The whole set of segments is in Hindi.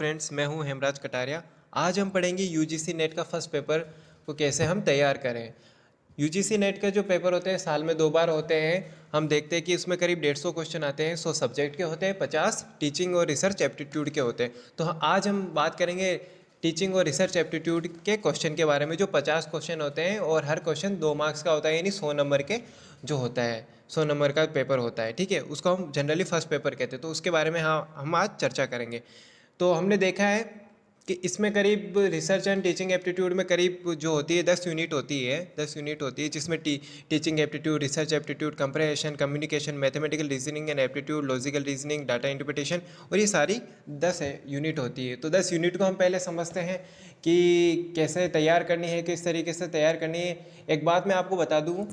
फ्रेंड्स, मैं हूं हेमराज कटारिया। आज हम पढ़ेंगे यूजीसी नेट का फर्स्ट पेपर को कैसे हम तैयार करें। यूजीसी नेट का जो पेपर होते हैं साल में 2 बार होते हैं। हम देखते हैं कि उसमें करीब 150 क्वेश्चन आते हैं। 100 सब्जेक्ट के होते हैं, 50 टीचिंग और रिसर्च एप्टीट्यूड के होते हैं। तो आज हम बात करेंगे टीचिंग और रिसर्च एप्टीट्यूड के क्वेश्चन के बारे में, जो 50 क्वेश्चन होते हैं और हर क्वेश्चन 2 मार्क्स का होता है, यानी 100 नंबर के जो होता है, 100 नंबर का पेपर होता है। ठीक है, उसको हम जनरली फर्स्ट पेपर कहते हैं। तो उसके बारे में हम आज चर्चा करेंगे। तो हमने देखा है कि इसमें करीब रिसर्च एंड टीचिंग एप्टीट्यूड में करीब जो होती है 10 यूनिट होती है। 10 यूनिट होती है जिसमें teaching aptitude, research aptitude, comprehension, communication, mathematical reasoning and aptitude, logical reasoning, data interpretation, और ये सारी 10 यूनिट होती है। तो 10 यूनिट को हम पहले समझते हैं कि कैसे तैयार करनी है, किस तरीके से तैयार करनी है। एक बात मैं आपको बता दूँ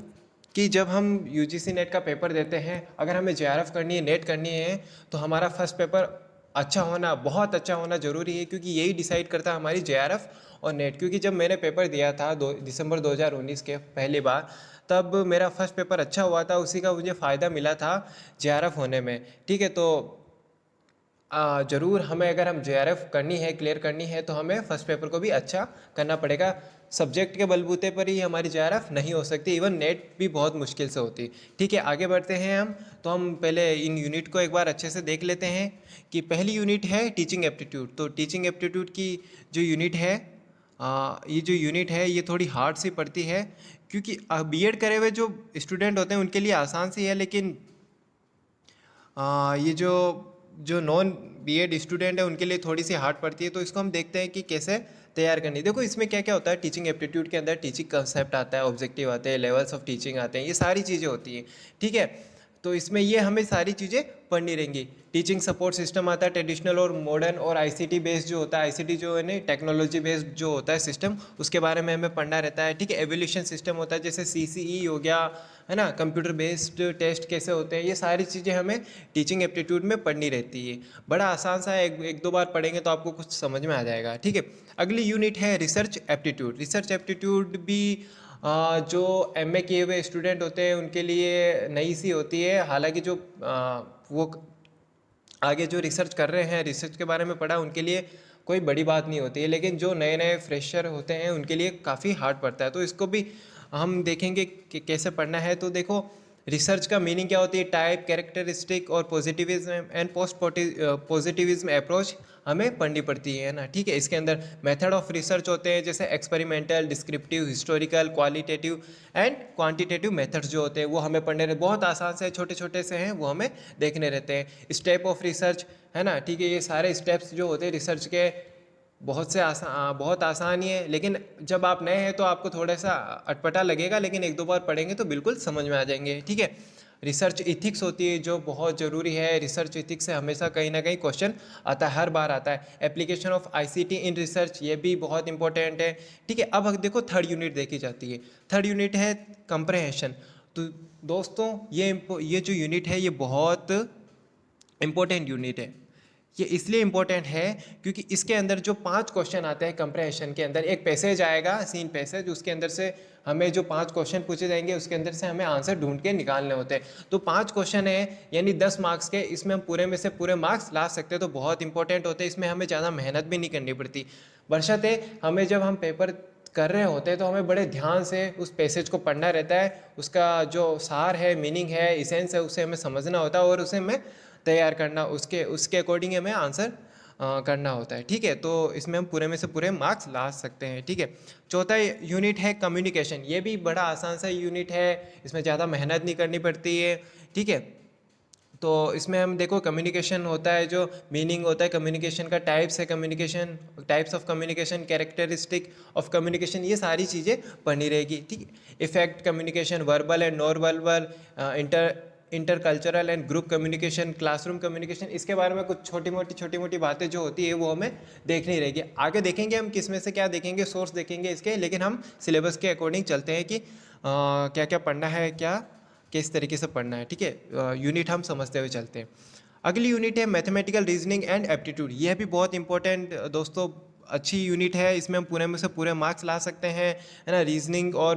कि जब हम यूजीसी नेट का पेपर देते हैं, अगर हमें जेआरएफ करनी है, नेट करनी है, तो हमारा फर्स्ट पेपर अच्छा होना, बहुत अच्छा होना ज़रूरी है, क्योंकि यही डिसाइड करता है हमारी जेआरएफ और नेट। क्योंकि जब मैंने पेपर दिया था दिसंबर 2019 के पहली बार, तब मेरा फर्स्ट पेपर अच्छा हुआ था, उसी का मुझे फ़ायदा मिला था जेआरएफ होने में। ठीक है, तो ज़रूर हमें, अगर हम जेआरएफ करनी है, क्लियर करनी है, तो हमें फर्स्ट पेपर को भी अच्छा करना पड़ेगा। सब्जेक्ट के बलबूते पर ही हमारी जेआरएफ नहीं हो सकती, इवन नेट भी बहुत मुश्किल से होती। ठीक है, आगे बढ़ते हैं हम। तो हम पहले इन यूनिट को एक बार अच्छे से देख लेते हैं कि पहली यूनिट है टीचिंग एप्टीट्यूड। तो टीचिंग एप्टीट्यूड की जो यूनिट है, ये जो यूनिट है ये थोड़ी हार्ड सी पड़ती है, क्योंकि बीएड करे हुए जो स्टूडेंट होते हैं उनके लिए आसान सी है, लेकिन ये जो जो नॉन बीएड स्टूडेंट है उनके लिए थोड़ी सी हार्ड पड़ती है। तो इसको हम देखते हैं कि कैसे तैयार करनी है। देखो, इसमें क्या क्या होता है। टीचिंग एप्टीट्यूड के अंदर टीचिंग कंसेप्ट आता है, ऑब्जेक्टिव आते हैं, लेवल्स ऑफ टीचिंग आते हैं, ये सारी चीज़ें होती हैं। ठीक है, तो इसमें ये हमें सारी चीज़ें पढ़नी रहेंगी। टीचिंग सपोर्ट सिस्टम आता है, ट्रेडिशनल और मॉडर्न और आईसीटी बेस्ड जो होता है, आईसीटी जो है ना, टेक्नोलॉजी बेस्ड जो होता है सिस्टम, उसके बारे में हमें पढ़ना रहता है। ठीक है, एवोल्यूशन सिस्टम होता है, जैसे सीसीई हो गया, है ना, कंप्यूटर बेस्ड टेस्ट कैसे होते हैं, ये सारी चीज़ें हमें टीचिंग एप्टीट्यूड में पढ़नी रहती है। बड़ा आसान सा है, एक दो बार पढ़ेंगे तो आपको कुछ समझ में आ जाएगा। ठीक है, अगली यूनिट है रिसर्च एप्टीट्यूड। रिसर्च एप्टीट्यूड भी जो एमए किए हुए स्टूडेंट होते हैं उनके लिए नई सी होती है। हालांकि जो वो आगे जो रिसर्च कर रहे हैं, रिसर्च के बारे में पढ़ा, उनके लिए कोई बड़ी बात नहीं होती है, लेकिन जो नए नए फ्रेशर होते हैं उनके लिए काफ़ी हार्ड पड़ता है। तो इसको भी हम देखेंगे कि कैसे पढ़ना है। तो देखो, रिसर्च का मीनिंग क्या होती है, टाइप, कैरेक्टरिस्टिक और positivism and post positivism approach हमें पढ़नी पड़ती है ना। ठीक है, इसके अंदर मेथड ऑफ रिसर्च होते हैं, जैसे experimental, descriptive, historical, qualitative and quantitative methods जो होते हैं वो हमें पढ़ने रहते। बहुत आसान से, छोटे छोटे से हैं, वो हमें देखने रहते हैं। स्टेप ऑफ रिसर्च, है ना। ठीक है, ये सारे स्टेप्स जो होते हैं रिसर्च के, बहुत आसान ही है, लेकिन जब आप नए हैं तो आपको थोड़ा सा अटपटा लगेगा, लेकिन एक दो बार पढ़ेंगे तो बिल्कुल समझ में आ जाएंगे। ठीक है, रिसर्च इथिक्स होती है जो बहुत ज़रूरी है। रिसर्च इथिक्स से हमेशा कहीं ना कहीं क्वेश्चन आता है, हर बार आता है। Application of ICT in research, ये भी बहुत इंपॉर्टेंट है। ठीक है, अब देखो थर्ड यूनिट देखी जाती है। थर्ड यूनिट है कंप्रहेंशन। तो दोस्तों, ये जो यूनिट है ये बहुत इंपॉर्टेंट यूनिट है। ये इसलिए इम्पोर्टेंट है क्योंकि इसके अंदर जो 5 क्वेश्चन आते हैं कंप्रहेंशन के अंदर, एक पैसेज आएगा, सीन पैसेज, उसके अंदर से हमें जो 5 क्वेश्चन पूछे जाएंगे उसके अंदर से हमें आंसर ढूंढ के निकालने होते हैं। तो 5 क्वेश्चन है, यानी 10 मार्क्स के, इसमें हम पूरे में से पूरे मार्क्स ला सकते हैं। तो बहुत इंपॉर्टेंट होते हैं, इसमें हमें ज़्यादा मेहनत भी नहीं करनी पड़ती। बशर्ते हमें, जब हम पेपर कर रहे होते हैं तो हमें बड़े ध्यान से उस पैसेज को पढ़ना रहता है, उसका जो सार है, मीनिंग है, इसेंस है, उसे हमें समझना होता है और उसे हमें तैयार करना, उसके उसके अकॉर्डिंग हमें आंसर करना होता है। ठीक है, तो इसमें हम पूरे में से पूरे मार्क्स ला सकते हैं। ठीक है, चौथा यूनिट है कम्युनिकेशन। ये भी बड़ा आसान सा यूनिट है, इसमें ज़्यादा मेहनत नहीं करनी पड़ती है। ठीक है, तो इसमें हम देखो, कम्युनिकेशन होता है, जो मीनिंग होता है कम्युनिकेशन का, टाइप्स है communication, types of communication, characteristic of communication, ये सारी चीज़ें पढ़नी रहेगी। ठीक है, effect communication, verbal and non verbal, intercultural and group communication, classroom communication, इसके बारे में कुछ छोटी मोटी बातें जो होती है वो हमें देखनी रहेगी। आगे देखेंगे हम किस में से क्या देखेंगे, सोर्स देखेंगे इसके, लेकिन हम सिलेबस के अकॉर्डिंग चलते हैं कि क्या क्या पढ़ना है, क्या किस तरीके से पढ़ना है। ठीक है, यूनिट हम समझते हुए चलते हैं। अगली यूनिट है मैथमेटिकल रीजनिंग एंड एप्टीट्यूड। यह भी बहुत इंपॉर्टेंट दोस्तों अच्छी यूनिट है, इसमें हम पूरे में से पूरे मार्क्स ला सकते हैं, है ना। रीजनिंग और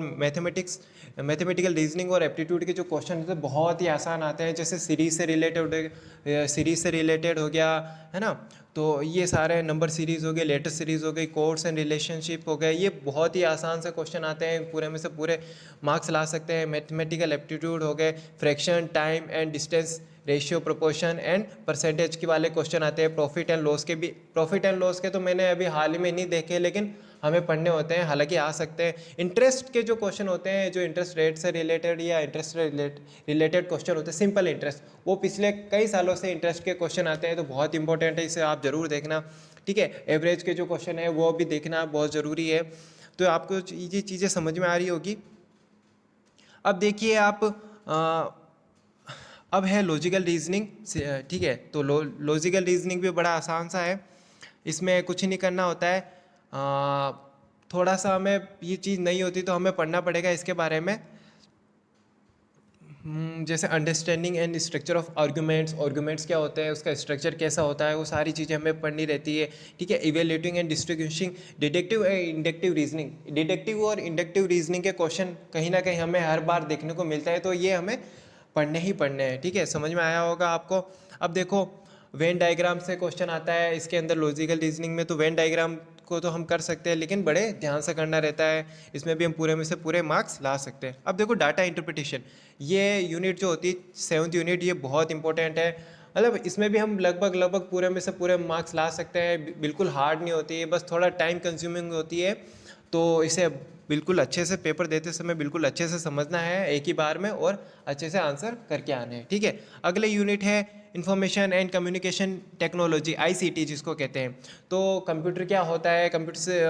मैथमेटिकल रीजनिंग और एप्टीट्यूड के जो क्वेश्चन होते हैं बहुत ही आसान आते हैं, जैसे सीरीज से रिलेटेड हो गया, है ना। तो ये सारे नंबर सीरीज़ हो गए, लेटेस्ट सीरीज़ हो गई, कोर्स एंड रिलेशनशिप हो गए, ये बहुत ही आसान से क्वेश्चन आते हैं, पूरे में से पूरे मार्क्स ला सकते हैं। मैथमेटिकल एप्टीट्यूड हो गए, fraction, time and distance, ratio, proportion and percentage के वाले क्वेश्चन आते हैं। प्रॉफिट एंड लॉस के भी, प्रॉफिट एंड लॉस के तो मैंने अभी हाल ही में नहीं देखे, लेकिन हमें पढ़ने होते हैं, हालांकि आ सकते हैं। इंटरेस्ट के जो क्वेश्चन होते हैं, जो इंटरेस्ट रेट से रिलेटेड या इंटरेस्ट रिलेटेड क्वेश्चन होते हैं, सिंपल इंटरेस्ट, वो पिछले कई सालों से इंटरेस्ट के क्वेश्चन आते हैं, तो बहुत इंपॉर्टेंट है, इसे आप ज़रूर देखना। ठीक है, एवरेज के जो क्वेश्चन है वो भी देखना बहुत ज़रूरी है। तो आपको ये चीज़ें समझ में आ रही होगी। अब देखिए आप अब है लॉजिकल रीजनिंग। ठीक है, तो लॉजिकल रीजनिंग भी बड़ा आसान सा है, इसमें कुछ नहीं करना होता है। थोड़ा सा हमें ये चीज़ नहीं होती तो हमें पढ़ना पड़ेगा इसके बारे में। जैसे understanding and structure of arguments, arguments क्या होते हैं, उसका स्ट्रक्चर कैसा होता है, वो सारी चीज़ें हमें पढ़नी रहती है। ठीक है, evaluating and distinguishing deductive and inductive reasoning, deductive और इंडक्टिव रीजनिंग के क्वेश्चन कहीं ना कहीं हमें हर बार देखने को मिलता है, तो ये हमें पढ़ने ही पढ़ने हैं। ठीक है, समझ में आया होगा आपको। अब देखो, वेन डायग्राम से क्वेश्चन आता है इसके अंदर लॉजिकल रीजनिंग में, तो वेन डायग्राम को तो हम कर सकते हैं, लेकिन बड़े ध्यान से करना रहता है, इसमें भी हम पूरे में से पूरे मार्क्स ला सकते हैं। अब देखो, डाटा इंटरप्रिटेशन, ये यूनिट जो होती है 7th यूनिट, ये बहुत इंपॉर्टेंट है। मतलब इसमें भी हम लगभग पूरे में से पूरे मार्क्स ला सकते हैं, बिल्कुल हार्ड नहीं होती है, बस थोड़ा टाइम कंज्यूमिंग होती है। तो इसे बिल्कुल अच्छे से पेपर देते समय बिल्कुल अच्छे से समझना है एक ही बार में, और अच्छे से आंसर करके आने हैं। ठीक है, अगले यूनिट है information and communication technology, ICT जिसको कहते हैं। तो कंप्यूटर क्या होता है, कंप्यूटर से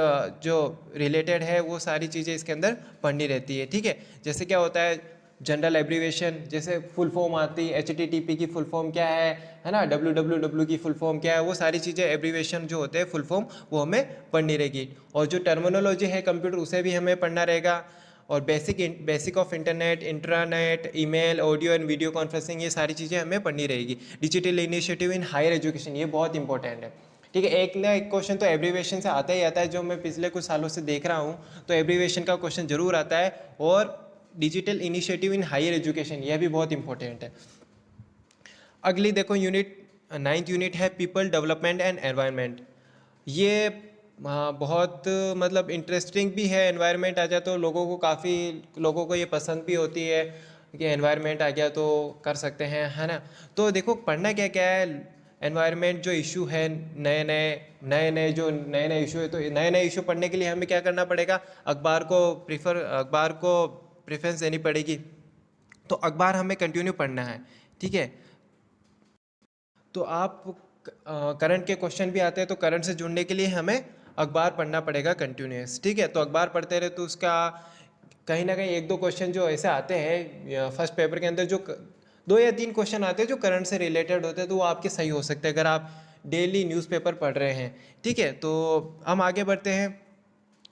जो रिलेटेड है वो सारी चीज़ें इसके अंदर पढ़नी रहती है। ठीक है, जैसे क्या होता है जनरल एब्रीवेशन, जैसे फुल फॉर्म आती है, HTTP की फुल फॉर्म क्या है ना, WWW की फुल फॉर्म क्या है, वो सारी चीज़ें एब्रीवेशन जो होते हैं फुल फॉर्म, वो हमें पढ़नी रहेगी। और जो टर्मिनोलॉजी है कंप्यूटर, उसे भी हमें पढ़ना रहेगा। और basic of internet, intranet, email, audio and video conferencing, ये सारी चीज़ें हमें पढ़नी रहेगी। Digital initiative in higher education, ये बहुत इंपॉर्टेंट है। ठीक है, एक ना एक क्वेश्चन तो एब्रीवेशन से आता ही आता है, जो मैं पिछले कुछ सालों से देख रहा हूँ, तो एब्रीवेशन का क्वेश्चन जरूर आता है। और digital initiative in higher education, यह भी बहुत इंपॉर्टेंट है। अगली देखो यूनिट, 9th यूनिट है पीपल डेवलपमेंट एंड एनवायरनमेंट। ये बहुत मतलब इंटरेस्टिंग भी है। एनवायरनमेंट आ जाए तो लोगों को काफ़ी, लोगों को ये पसंद भी होती है कि एनवायरनमेंट आ गया तो कर सकते हैं, है ना। तो देखो पढ़ना क्या क्या है, एनवायरनमेंट जो इशू है, नए नए इशू है, तो नए नए इशू पढ़ने के लिए हमें क्या करना पड़ेगा, अखबार को प्रेफरेंस देनी पड़ेगी। तो अखबार हमें कंटिन्यू पढ़ना है। ठीक है, तो आप करंट के क्वेश्चन भी आते हैं, तो करंट से जुड़ने के लिए हमें अखबार पढ़ना पड़ेगा कंटिन्यूस। ठीक है, तो अखबार पढ़ते रहे तो उसका कहीं ना कहीं एक दो क्वेश्चन जो ऐसे आते हैं फर्स्ट पेपर के अंदर, जो 2 या 3 क्वेश्चन आते हैं जो करंट से रिलेटेड होते हैं, तो वो आपके सही हो सकते हैं अगर आप डेली न्यूज़पेपर पढ़ रहे हैं। ठीक है, तो हम आगे बढ़ते हैं।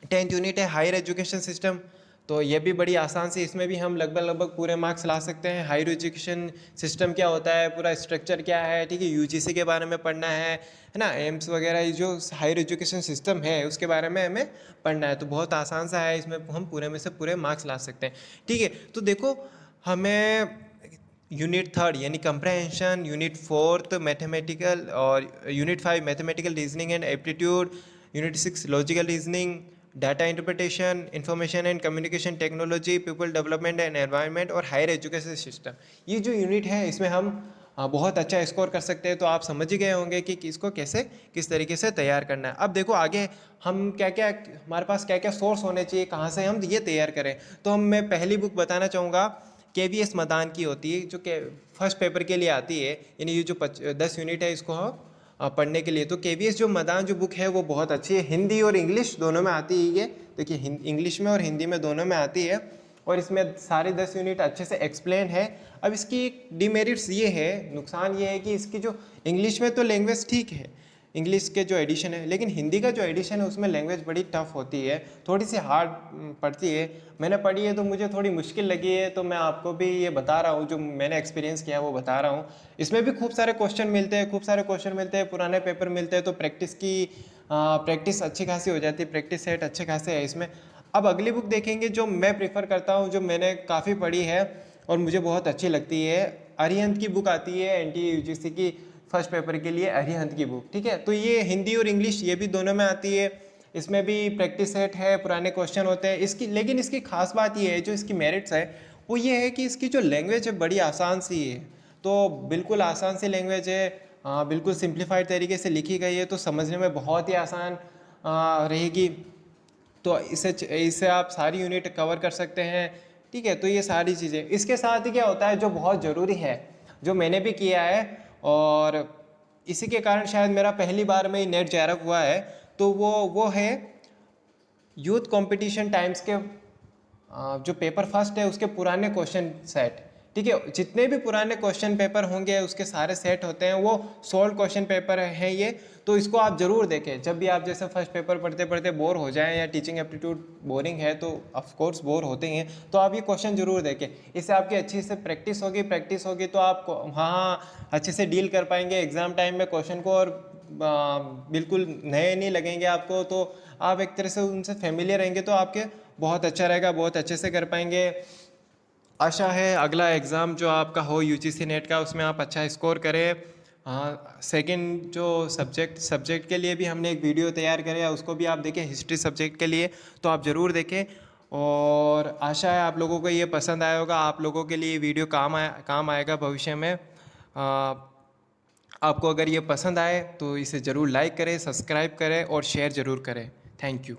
10th यूनिट है हायर एजुकेशन सिस्टम। तो ये भी बड़ी आसान से, इसमें भी हम लगभग पूरे मार्क्स ला सकते हैं। हायर एजुकेशन सिस्टम क्या होता है, पूरा स्ट्रक्चर क्या है, ठीक है, यूजीसी के बारे में पढ़ना है ना, एम्स वगैरह, ये जो हायर एजुकेशन सिस्टम है उसके बारे में हमें पढ़ना है। तो बहुत आसान सा है, इसमें हम पूरे में से पूरे मार्क्स ला सकते हैं। ठीक है, तो देखो हमें यूनिट 3rd यानी कंप्रहेंशन, यूनिट 4th मैथमेटिकल, और unit 5 mathematical reasoning and aptitude, unit 6 logical reasoning, data interpretation, information and communication technology, people development and environment और हायर एजुकेशन सिस्टम, ये जो यूनिट है इसमें हम बहुत अच्छा स्कोर कर सकते हैं। तो आप समझ ही गए होंगे कि इसको कैसे किस तरीके से तैयार करना है। अब देखो आगे हम क्या क्या, हमारे पास क्या क्या सोर्स होने चाहिए, कहाँ से हम ये तैयार करें। तो मैं पहली बुक बताना चाहूँगा, KVS मदान की होती है, जो कि फर्स्ट पेपर के लिए आती है, यानी ये जो 10 यूनिट है इसको हम पढ़ने के लिए। तो KVS जो मदान जो बुक है वो बहुत अच्छी है, हिंदी और इंग्लिश दोनों में आती है ये। देखिए इंग्लिश में और हिंदी में दोनों में आती है, और इसमें सारे 10 यूनिट अच्छे से एक्सप्लेन है। अब इसकी डिमेरिट्स ये है, नुकसान ये है कि इसकी जो इंग्लिश में तो लैंग्वेज ठीक है, इंग्लिश के जो एडिशन है, लेकिन हिंदी का जो एडिशन है उसमें लैंग्वेज बड़ी टफ होती है, थोड़ी सी हार्ड पड़ती है। मैंने पढ़ी है तो मुझे थोड़ी मुश्किल लगी है, तो मैं आपको भी ये बता रहा हूँ, जो मैंने एक्सपीरियंस किया है वो बता रहा हूँ। इसमें भी खूब सारे क्वेश्चन मिलते हैं, खूब सारे क्वेश्चन मिलते हैं, पुराने पेपर मिलते हैं, तो प्रैक्टिस अच्छी खासी हो जाती है, प्रैक्टिस सेट अच्छे खासे है इसमें। अब अगली बुक देखेंगे जो मैं प्रेफर करता हूँ, जो मैंने काफ़ी पढ़ी है और मुझे बहुत अच्छी लगती है, अरिहंत की बुक आती है, NTUGC की फर्स्ट पेपर के लिए अरिहंत की बुक, ठीक है। तो ये हिंदी और इंग्लिश ये भी दोनों में आती है, इसमें भी प्रैक्टिस सेट है, पुराने क्वेश्चन होते हैं इसकी। लेकिन इसकी खास बात ये है, जो इसकी मेरिट्स है वो ये है कि इसकी जो लैंग्वेज है बड़ी आसान सी है। तो बिल्कुल आसान सी लैंग्वेज है, बिल्कुल सिंप्लीफाइड तरीके से लिखी गई है, तो समझने में बहुत ही आसान रहेगी। तो इससे आप सारी यूनिट कवर कर सकते हैं, ठीक है। तो ये सारी चीज़ें, इसके साथ ही क्या होता है जो बहुत ज़रूरी है, जो मैंने भी किया है और इसी के कारण शायद मेरा पहली बार में ही नेट JRF हुआ है, तो वो है यूथ कंपटीशन टाइम्स के जो पेपर फर्स्ट है उसके पुराने क्वेश्चन सेट, ठीक है। जितने भी पुराने क्वेश्चन पेपर होंगे उसके सारे सेट होते हैं, वो 16 क्वेश्चन पेपर हैं ये। तो इसको आप ज़रूर देखें जब भी आप जैसे फर्स्ट पेपर पढ़ते पढ़ते बोर हो जाएं, या टीचिंग एप्टीट्यूड बोरिंग है तो ऑफ कोर्स बोर होते ही हैं, तो आप ये क्वेश्चन ज़रूर देखें। इससे आपकी अच्छी से प्रैक्टिस होगी तो आप हाँ अच्छे से डील कर पाएंगे एग्ज़ाम टाइम में क्वेश्चन को, और बिल्कुल नए नहीं लगेंगे आपको। तो आप एक तरह से उनसे फेमिलियर रहेंगे तो आपके बहुत अच्छा रहेगा, बहुत अच्छे से कर पाएंगे। आशा है अगला एग्ज़ाम जो आपका हो UGC नेट का, उसमें आप अच्छा स्कोर करें। हाँ, सेकंड जो सब्जेक्ट के लिए भी हमने एक वीडियो तैयार करें, उसको भी आप देखें हिस्ट्री सब्जेक्ट के लिए, तो आप ज़रूर देखें। और आशा है आप लोगों को ये पसंद आया होगा, आप लोगों के लिए वीडियो काम आएगा भविष्य में। आपको अगर ये पसंद आए तो इसे ज़रूर लाइक करें, सब्सक्राइब करें और शेयर ज़रूर करें। Thank you.